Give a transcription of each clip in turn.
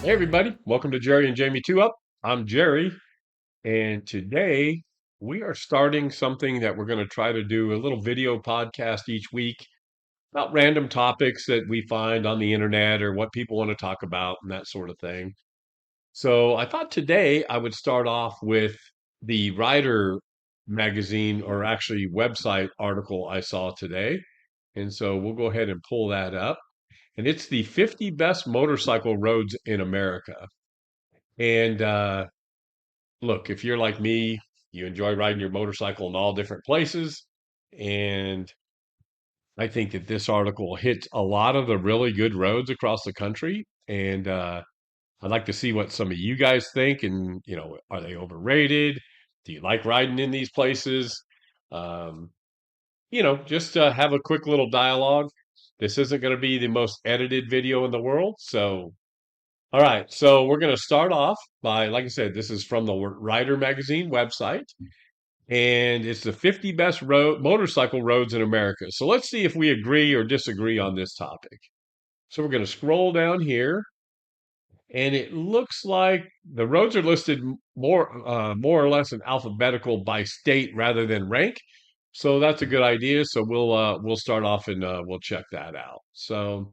Hey everybody, welcome to Jerry and Jamie 2 Up. I'm Jerry, and today we are starting something that we're going to try to do a little video podcast each week about random topics that we find on the internet or what people want to talk about and that sort of thing. So I thought today I would start off with the Rider magazine or actually website article I saw today. And so we'll go ahead and pull that up. And it's the 50 best motorcycle roads in America. And look, if you're like me, you enjoy riding your motorcycle in all different places. And I think that this article hits a lot of the really good roads across the country. And I'd like to see what some of you guys think. And, are they overrated? Do you like riding in these places? Um, just have a quick little dialogue. This isn't going to be the most edited video in the world. So all right, so we're going to start off by, like I said, this is from the Rider Magazine website, and it's the 50 best motorcycle roads in America. So let's see if we agree or disagree on this topic. So we're going to scroll down here, and it looks like the roads are listed more or less in alphabetical by state rather than rank. So that's a good idea. So we'll start off and we'll check that out. So.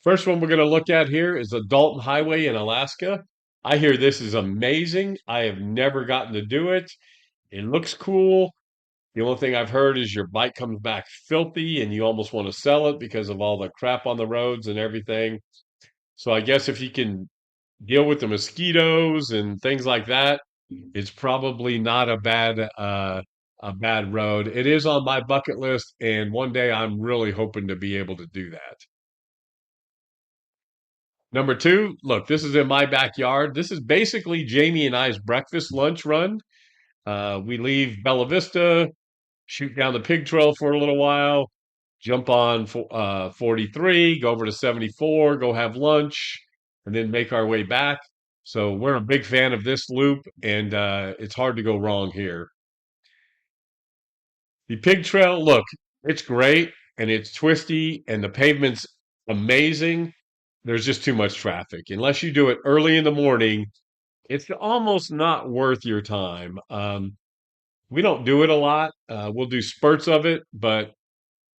First one we're going to look at here is the Dalton Highway in Alaska. I hear this is amazing. I have never gotten to do it. It looks cool. The only thing I've heard is your bike comes back filthy and you almost want to sell it because of all the crap on the roads and everything. So I guess if you can deal with the mosquitoes and things like that, it's probably not a bad road. It is on my bucket list, and one day I'm really hoping to be able to do that. Number two, look, this is in my backyard. This is basically Jamie and I's breakfast lunch run. We leave Bella Vista, shoot down the pig trail for a little while, jump on 43, go over to 74, go have lunch, and then make our way back. So we're a big fan of this loop, and it's hard to go wrong here. The pig trail, look, it's great and it's twisty and the pavement's amazing. There's just too much traffic. Unless you do it early in the morning, it's almost not worth your time. We don't do it a lot. We'll do spurts of it, but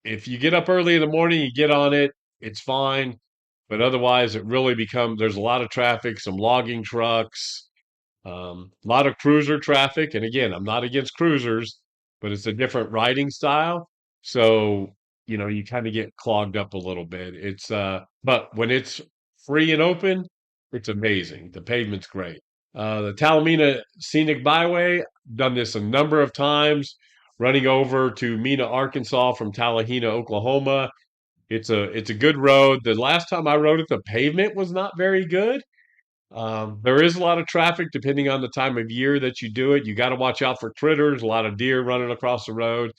if you get up early in the morning, you get on it, it's fine. But otherwise, it really becomes there's a lot of traffic, some logging trucks, a lot of cruiser traffic. And again, I'm not against cruisers, but it's a different riding style. So, you kind of get clogged up a little bit. But when it's free and open, it's amazing. The pavement's great. The Talamina Scenic Byway, done this a number of times, running over to Mena, Arkansas from Talahena, Oklahoma. It's a good road. The last time I rode it, the pavement was not very good. There is a lot of traffic depending on the time of year that you do it. You got to watch out for critters, a lot of deer running across the road.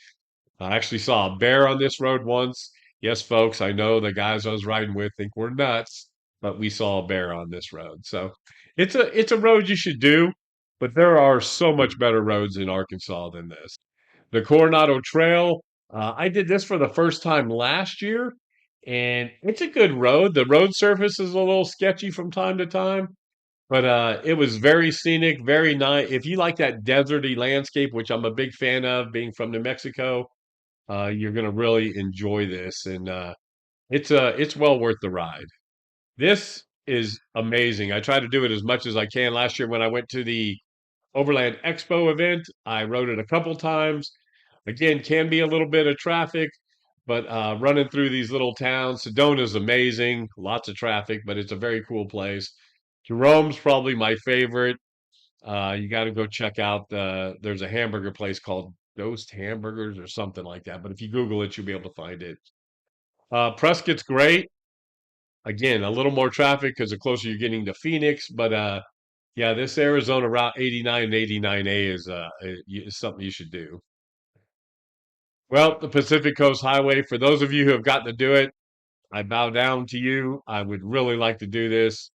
I actually saw a bear on this road once. Yes, folks, I know the guys I was riding with think we're nuts, but we saw a bear on this road. So it's a road you should do, but there are so much better roads in Arkansas than this. The Coronado Trail, I did this for the first time last year, and it's a good road. The road surface is a little sketchy from time to time, but it was very scenic, very nice. If you like that deserty landscape, which I'm a big fan of, being from New Mexico, you're gonna really enjoy this, and it's well worth the ride. This is amazing. I try to do it as much as I can. Last year when I went to the Overland Expo event, I rode it a couple times. Again, can be a little bit of traffic, but running through these little towns, Sedona is amazing. Lots of traffic, but it's a very cool place. Jerome's probably my favorite. You got to go check out there's a hamburger place called Ghost Hamburgers or something like that. But if you Google it, you'll be able to find it. Prescott's great. Again, a little more traffic because the closer you're getting to Phoenix. But yeah, this Arizona Route 89 and 89A is something you should do. Well, the Pacific Coast Highway, for those of you who have gotten to do it, I bow down to you. I would really like to do this.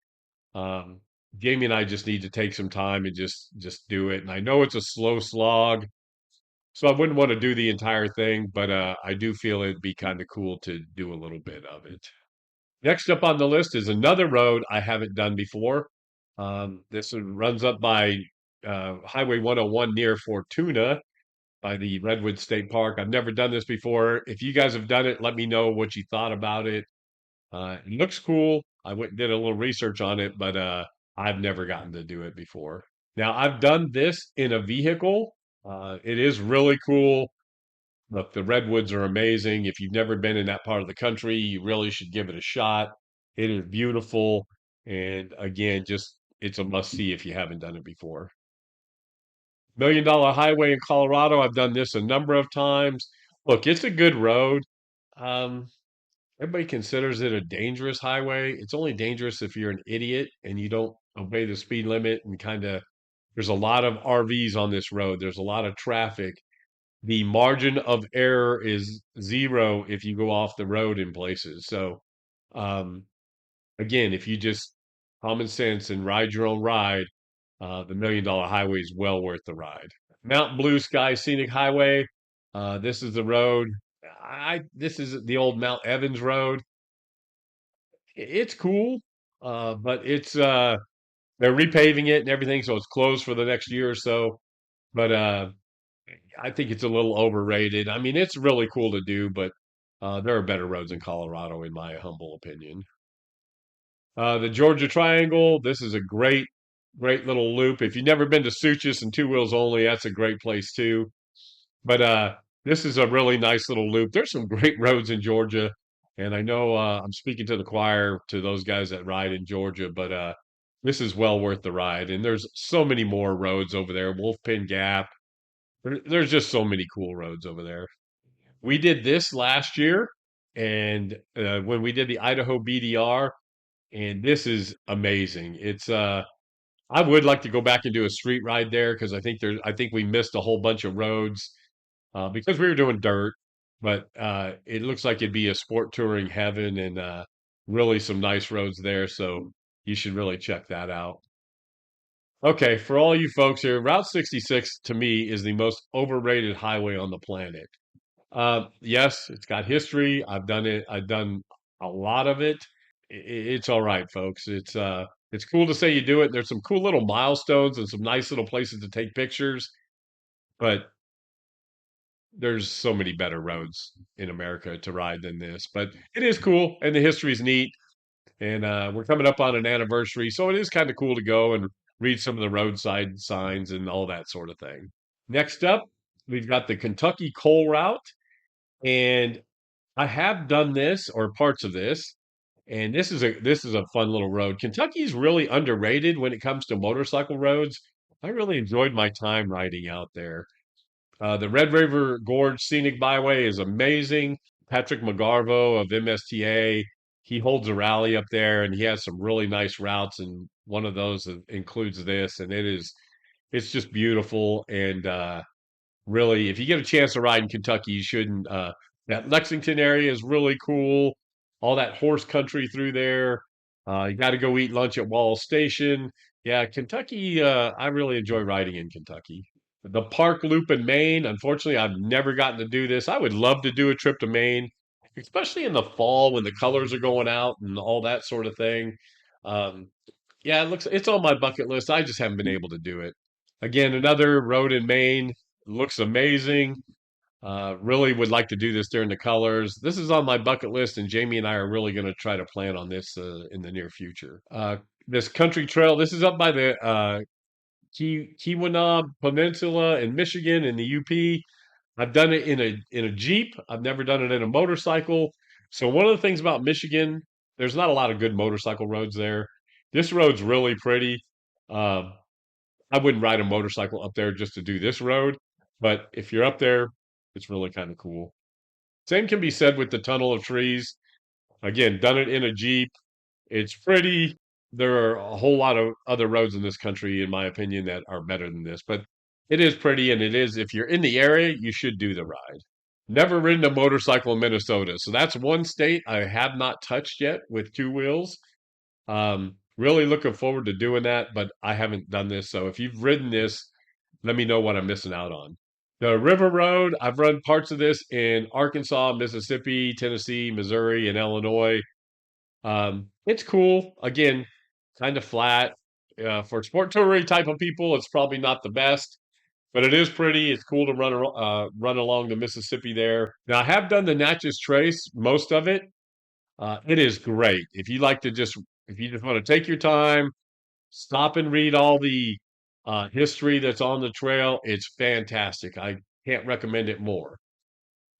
Um, Jamie and I just need to take some time and just do it. And I know it's a slow slog, so I wouldn't want to do the entire thing, but I do feel it'd be kind of cool to do a little bit of it. Next up on the list is another road I haven't done before. This one runs up by Highway 101 near Fortuna by the Redwood State Park. I've never done this before. If you guys have done it, let me know what you thought about it. It looks cool. I went and did a little research on it, but I've never gotten to do it before. Now, I've done this in a vehicle. It is really cool. Look, the redwoods are amazing. If you've never been in that part of the country, you really should give it a shot. It is beautiful. And again, just it's a must see if you haven't done it before. Million Dollar Highway in Colorado. I've done this a number of times. Look, it's a good road. Um, Everybody considers it a dangerous highway. It's only dangerous if you're an idiot and you don't obey the speed limit and kind of there's a lot of RVs on this road. There's a lot of traffic. The margin of error is zero if you go off the road in places. So, um, again, if you just common sense and ride your own ride, the Million Dollar Highway is well worth the ride. Mount Blue Sky Scenic Highway. This is the road. This is the old Mount Evans Road. It's cool, but they're repaving it and everything, so it's closed for the next year or so. But I think it's a little overrated. I mean, it's really cool to do, but there are better roads in Colorado, in my humble opinion. The Georgia Triangle. This is a great little loop. If you've never been to Suchess and Two Wheels Only, that's a great place too. But this is a really nice little loop. There's some great roads in Georgia, and I know I'm speaking to the choir to those guys that ride in Georgia, but this is well worth the ride. And there's so many more roads over there. Wolfpin Gap. There's just so many cool roads over there. We did this last year, and when we did the Idaho BDR, and this is amazing. It's I would like to go back and do a street ride there because I think we missed a whole bunch of roads because we were doing dirt, but it looks like it'd be a sport touring heaven and really some nice roads there. So you should really check that out. Okay, for all you folks here, Route 66 to me is the most overrated highway on the planet. Yes, it's got history. I've done it. I've done a lot of it. It's all right, folks. It's cool to say you do it. There's some cool little milestones and some nice little places to take pictures, but there's so many better roads in America to ride than this. But it is cool, and the history is neat. And we're coming up on an anniversary, so it is kind of cool to go and read some of the roadside signs and all that sort of thing. Next up, we've got the Kentucky Coal Route, and I have done this or parts of this, and this is a fun little road. Kentucky's really underrated when it comes to motorcycle roads. I really enjoyed my time riding out there. The Red River Gorge Scenic Byway is amazing. Patrick McGarvo of MSTA, he holds a rally up there, and he has some really nice routes, and one of those includes this, and it's just beautiful and really, if you get a chance to ride in Kentucky, you shouldn't. That Lexington area is really cool. All that horse country through there. You got to go eat lunch at Wall Station. Yeah, Kentucky. I really enjoy riding in Kentucky. The Park Loop in Maine. Unfortunately, I've never gotten to do this. I would love to do a trip to Maine, especially in the fall when the colors are going out and all that sort of thing. Um, yeah, it's on my bucket list. I just haven't been able to do it. Again, another road in Maine looks amazing. Really would like to do this during the colors. This is on my bucket list, and Jamie and I are really going to try to plan on this in the near future. This country trail. This is up by the Keweenaw Peninsula in Michigan in the UP. I've done it in a Jeep. I've never done it in a motorcycle. So one of the things about Michigan, there's not a lot of good motorcycle roads there. This road's really pretty. Um, I wouldn't ride a motorcycle up there just to do this road, but if you're up there, it's really kind of cool. Same can be said with the tunnel of trees. Again, done it in a Jeep. It's pretty. There are a whole lot of other roads in this country, in my opinion, that are better than this, but it is pretty, and it is, if you're in the area, you should do the ride. Never ridden a motorcycle in Minnesota. So that's one state I have not touched yet with two wheels. Really looking forward to doing that, but I haven't done this. So if you've ridden this, let me know what I'm missing out on. The River Road, I've run parts of this in Arkansas, Mississippi, Tennessee, Missouri, and Illinois. It's cool. Again, kind of flat. For sport touring type of people, it's probably not the best, but it is pretty. It's cool to run along the Mississippi there. Now, I have done the Natchez Trace, most of it. It is great. If you just want to take your time, stop and read all the history that's on the trail, it's fantastic. I can't recommend it more.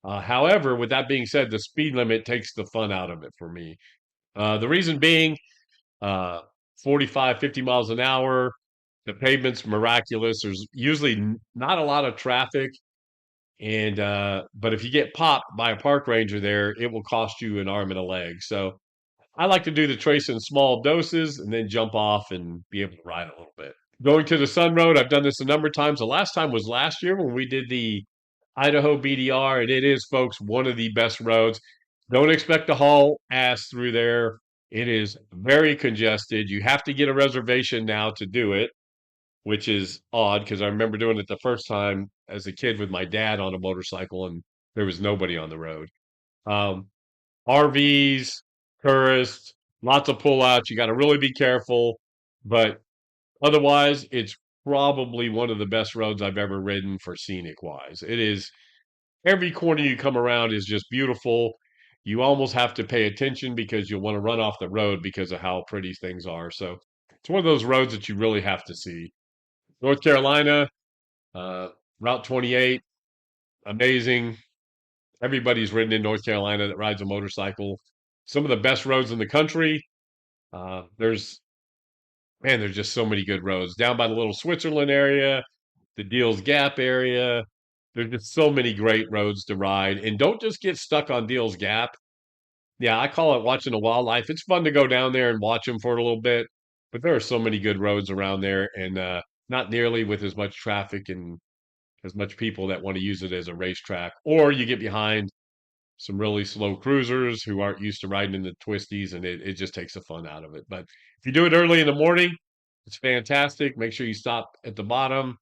However, with that being said, the speed limit takes the fun out of it for me. The reason being, uh, 45, 50 miles an hour, the pavement's miraculous. There's usually not a lot of traffic. And but if you get popped by a park ranger there, it will cost you an arm and a leg. So I like to do the trace in small doses and then jump off and be able to ride a little bit. Going to the Sun Road, I've done this a number of times. The last time was last year when we did the Idaho BDR, and it is, folks, one of the best roads. Don't expect to haul ass through there. It is very congested. You have to get a reservation now to do it, which is odd because I remember doing it the first time as a kid with my dad on a motorcycle, and there was nobody on the road. Um, RVs, tourists, lots of pullouts. You got to really be careful, but otherwise, it's probably one of the best roads I've ever ridden for scenic wise. It is every corner you come around is just beautiful. You almost have to pay attention because you'll want to run off the road because of how pretty things are. So it's one of those roads that you really have to see. North Carolina, uh, Route 28, amazing. Everybody's ridden in North Carolina that rides a motorcycle. Some of the best roads in the country. There's Man, there's just so many good roads down by the little Switzerland area, the Deals Gap area. There's just so many great roads to ride, and don't just get stuck on Deals Gap. Yeah, I call it watching the wildlife. It's fun to go down there and watch them for a little bit, but there are so many good roads around there, and not nearly with as much traffic and as much people that want to use it as a racetrack. Or you get behind some really slow cruisers who aren't used to riding in the twisties, and it just takes the fun out of it. But if you do it early in the morning, it's fantastic. Make sure you stop at the bottom,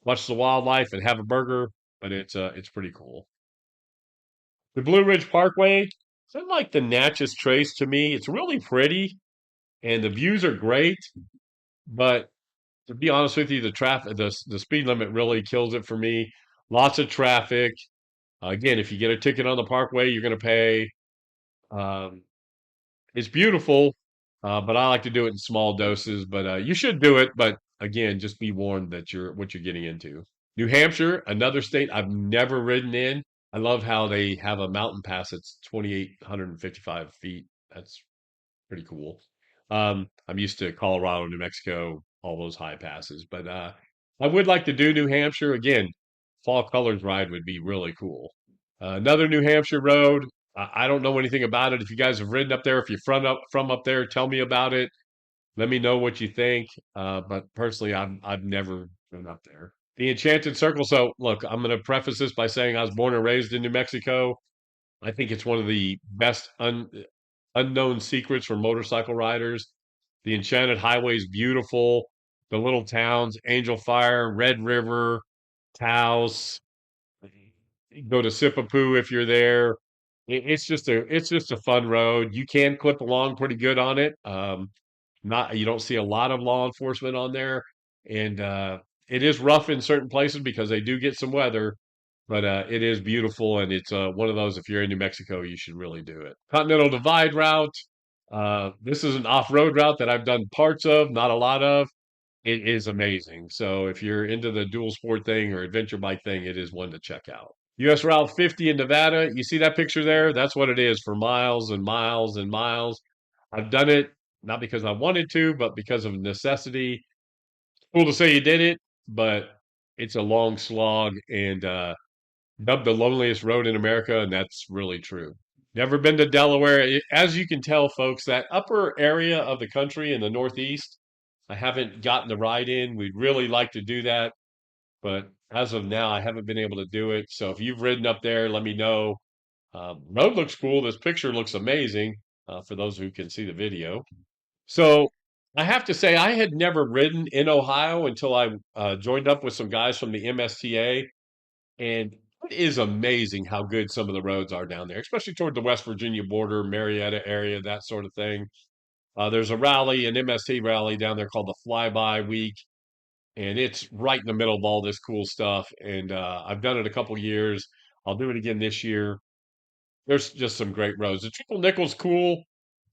watch the wildlife, and have a burger. But it's pretty cool. The Blue Ridge Parkway, it's like the Natchez Trace to me. It's really pretty, and the views are great. But to be honest with you, the speed limit really kills it for me. Lots of traffic. Again, if you get a ticket on the Parkway, you're going to pay. Um, It's beautiful, but I like to do it in small doses. But you should do it. But again, just be warned that you're what you're getting into. New Hampshire, another state I've never ridden in. I love how they have a mountain pass that's 2,855 feet. That's pretty cool. I'm used to Colorado, New Mexico, all those high passes, but I would like to do New Hampshire again. Fall Colors ride would be really cool. Another New Hampshire road. I don't know anything about it. If you guys have ridden up there, if you're from up there, tell me about it. Let me know what you think. But personally, I've never been up there. The Enchanted Circle. So look, I'm going to preface this by saying I was born and raised in New Mexico. I think it's one of the best unknown secrets for motorcycle riders. The Enchanted Highway is beautiful. The little towns, Angel Fire, Red River, Taos. Go to Sipapoo if you're there. It's just a fun road. You can clip along pretty good on it. Not You don't see a lot of law enforcement on there, and it is rough in certain places because they do get some weather. But it is beautiful, and it's one of those. If you're in New Mexico, you should really do it. Continental Divide route. This is an off-road route that I've done parts of, not a lot of. It is amazing. So if you're into the dual sport thing or adventure bike thing, it is one to check out. US Route 50 in Nevada. You see that picture there? That's what it is for miles and miles and miles. I've done it not because I wanted to, but because of necessity. Cool to say you did it, but it's a long slog and dubbed the loneliest road in America, and that's really true. Never been to Delaware. As you can tell, folks, that upper area of the country in the Northeast, I haven't gotten the ride in. We'd really like to do that, but as of now, I haven't been able to do it. So if you've ridden up there, let me know. Road looks cool. This picture looks amazing for those who can see the video. So I have to say, I had never ridden in Ohio until I joined up with some guys from the MSTA, and It is amazing how good some of the roads are down there, especially toward the West Virginia border, Marietta area, that sort of thing. There's a rally, an MST rally down there called the Flyby Week, and it's right in the middle of all this cool stuff. And I've done it a couple years. I'll do it again this year. There's just some great roads. The Triple Nickel's cool,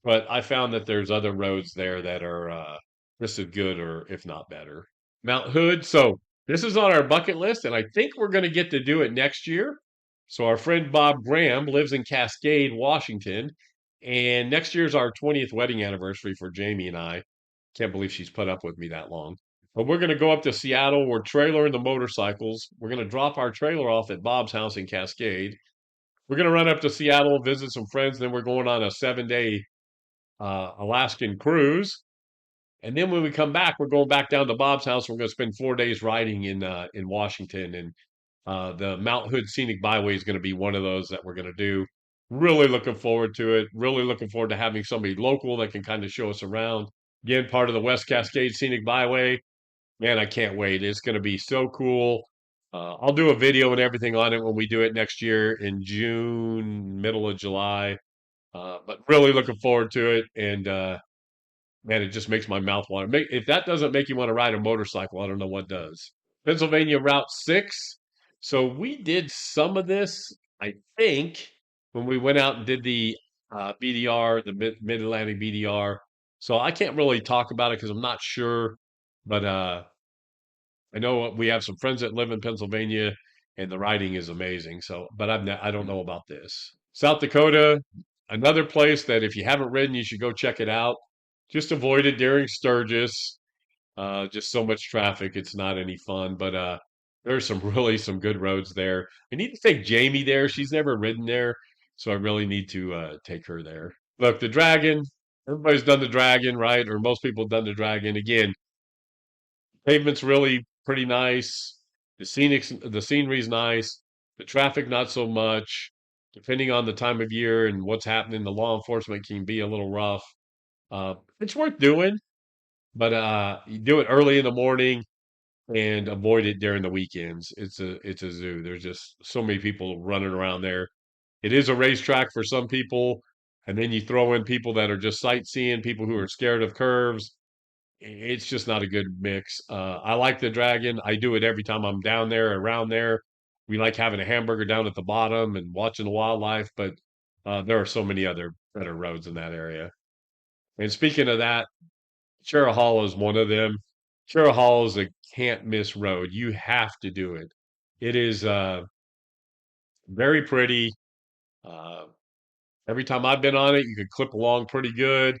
but I found that there's other roads there that are just as good or if not better. Mount Hood. So this is on our bucket list, and I think we're going to get to do it next year. So our friend Bob Graham lives in Cascade, Washington, and next year's our 20th wedding anniversary for Jamie and I. Can't believe she's put up with me that long. But we're going to go up to Seattle. We're trailering the motorcycles. We're going to drop our trailer off at Bob's house in Cascade. We're going to run up to Seattle, visit some friends. Then we're going on a 7 day Alaskan cruise. And then when we come back, we're going back down to Bob's house. We're going to spend 4 days riding in Washington, and the Mount Hood Scenic Byway is going to be one of those that we're going to do. Really looking forward to it. Really looking forward to having somebody local that can kind of show us around. Again, part of the West Cascade Scenic Byway. Man, I can't wait. It's going to be so cool. I'll do a video and everything on it when we do it next year in June, middle of July. But really looking forward to it. And man, it just makes my mouth water. If that doesn't make you want to ride a motorcycle, I don't know what does. Pennsylvania Route 6. So we did some of this, I think, when we went out and did the BDR, the Mid-Atlantic BDR. So I can't really talk about it because I'm not sure. But I know we have some friends that live in Pennsylvania, and the riding is amazing. So, but I don't know about this. South Dakota, another place that if you haven't ridden, you should go check it out. Just avoid it during Sturgis. Just so much traffic, it's not any fun. But there's some good roads there. I need to take Jamie there. She's never ridden there, so I really need to take her there. Look, the Dragon. Everybody's done the Dragon, right? Or most people have done the Dragon. Again, pavement's really pretty nice. The scenery's nice. The traffic not so much. Depending on the time of year and what's happening, the law enforcement can be a little rough. It's worth doing, but you do it early in the morning and avoid it during the weekends. It's a zoo. There's just so many people running around there. It is a racetrack for some people, and then you throw in people that are just sightseeing, people who are scared of curves. It's just not a good mix. I like the Dragon. I do it every time I'm down there, around there. We like having a hamburger down at the bottom and watching the wildlife, but there are so many other better roads in that area. And speaking of that, Cherry Hollow is one of them. Cherry Hollow is a can't miss road. You have to do it. It is very pretty. Uh, every time I've been on it, you could clip along pretty good.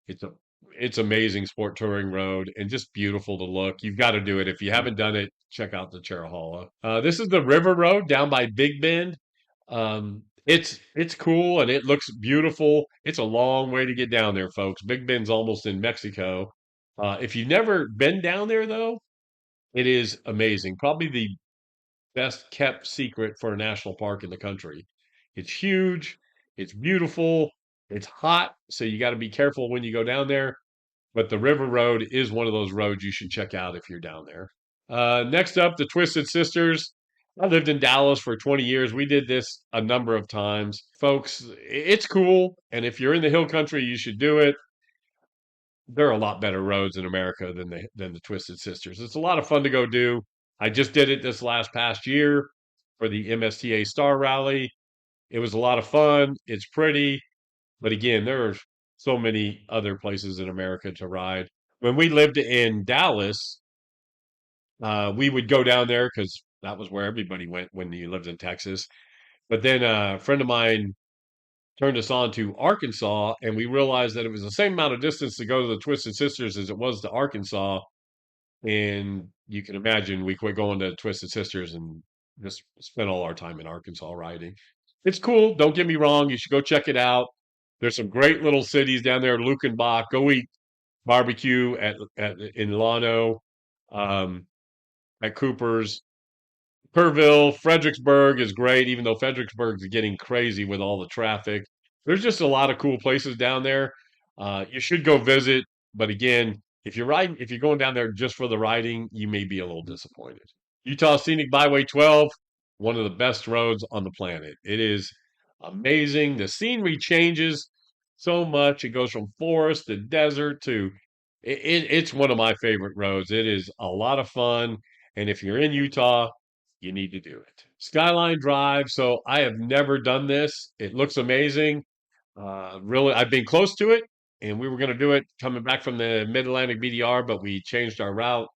It's a it's amazing sport touring road and just beautiful to look. You've got to do it. If you haven't done it, check out the Cherahalla. This is the River Road down by Big Bend. It's cool and it looks beautiful. It's a long way to get down there, folks. Big Bend's almost in Mexico. If you've never been down there, though, it is amazing. Probably the best kept secret for a national park in the country. It's huge, it's beautiful, it's hot, so you got to be careful when you go down there. But the River Road is one of those roads you should check out if you're down there. Next up, the Twisted Sisters. I lived in Dallas for 20 years. We did this a number of times. Folks, it's cool. And if you're in the hill country, you should do it. There are a lot better roads in America than the Twisted Sisters. It's a lot of fun to go do. I just did it this last past year for the MSTA Star Rally. It was a lot of fun. It's pretty, but again, there are so many other places in America to ride. When we lived in Dallas, we would go down there because that was where everybody went when you lived in Texas. But then a friend of mine turned us on to Arkansas, and we realized that it was the same amount of distance to go to the Twisted Sisters as it was to Arkansas. And you can imagine we quit going to Twisted Sisters and just spent all our time in Arkansas riding. It's cool. Don't get me wrong. You should go check it out. There's some great little cities down there. Lukenbach. Go eat barbecue at in Lano, um, at Cooper's. Kerrville, Fredericksburg is great, even though Fredericksburg is getting crazy with all the traffic. There's just a lot of cool places down there. You should go visit, but again, if you're going down there just for the riding, you may be a little disappointed. Utah Scenic Byway 12. one of the best roads on the planet. It is amazing. The scenery changes so much. It goes from forest to desert to it's one of my favorite roads. It is a lot of fun. And if you're in Utah, you need to do it. Skyline Drive. So I have never done this. It looks amazing. Really, I've been close to it, and we were going to do it coming back from the Mid Atlantic BDR, but we changed our route.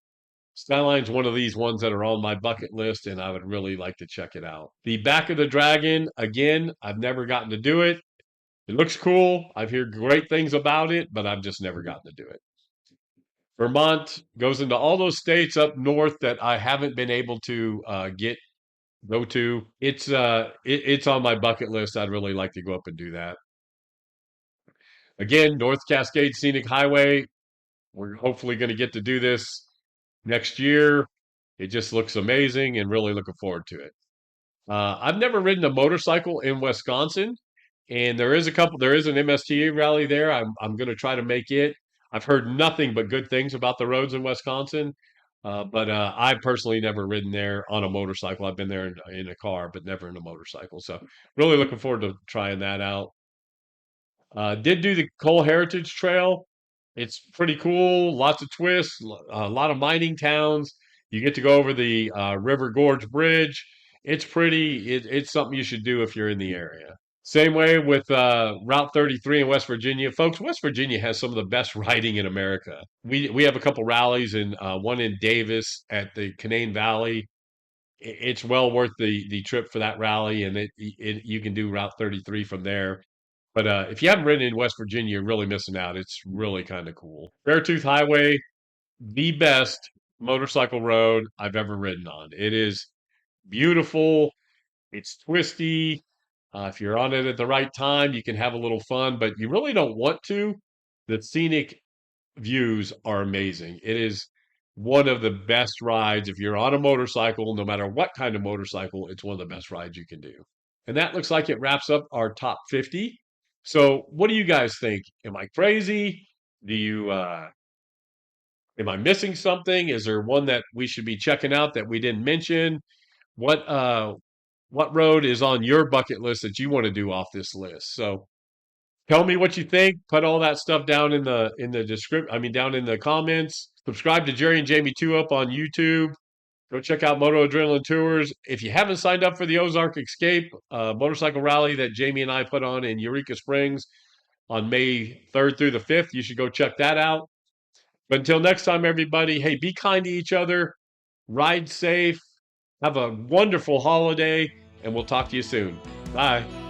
Skyline's one of these ones that are on my bucket list, and I would really like to check it out. The Back of the Dragon, again, I've never gotten to do it. It looks cool. I've heard great things about it, but I've just never gotten to do it. Vermont goes into all those states up north that I haven't been able to go to. It's on my bucket list. I'd really like to go up and do that. Again, North Cascade Scenic Highway. We're hopefully going to get to do this next year. It just looks amazing and really looking forward to it. I've never ridden a motorcycle in Wisconsin, and there is an MSTA rally there. I'm going to try to make it. I've heard nothing but good things about the roads in Wisconsin, but I've personally never ridden there on a motorcycle. I've been there in a car, but never in a motorcycle. So really looking forward to trying that out. Did do the Coal Heritage Trail. It's pretty cool. Lots of twists. A lot of mining towns. You get to go over the River Gorge Bridge. It's pretty. It's something you should do if you're in the area. Same way with Route 33 in West Virginia, folks. West Virginia has some of the best riding in America. We have a couple rallies, and one in Davis at the Canaan Valley. It's well worth the trip for that rally, and you can do Route 33 from there. But if you haven't ridden in West Virginia, you're really missing out. It's really kind of cool. Beartooth Highway, the best motorcycle road I've ever ridden on. It is beautiful. It's twisty. If you're on it at the right time, you can have a little fun, but you really don't want to. The scenic views are amazing. It is one of the best rides. If you're on a motorcycle, no matter what kind of motorcycle, it's one of the best rides you can do. And that looks like it wraps up our top 50. So, what do you guys think? Am I crazy? Do you am I missing something? Is there one that we should be checking out that we didn't mention? What uh what road is on your bucket list that you want to do off this list? So, tell me what you think. Put all that stuff down in the description. I mean, down in the comments. Subscribe to Jerry and Jamie 2 Up on YouTube. Go check out Moto Adrenaline Tours. If you haven't signed up for the Ozark Escape motorcycle rally that Jamie and I put on in Eureka Springs on May 3rd through the 5th, you should go check that out. But until next time, everybody, hey, be kind to each other, ride safe, have a wonderful holiday, and we'll talk to you soon. Bye.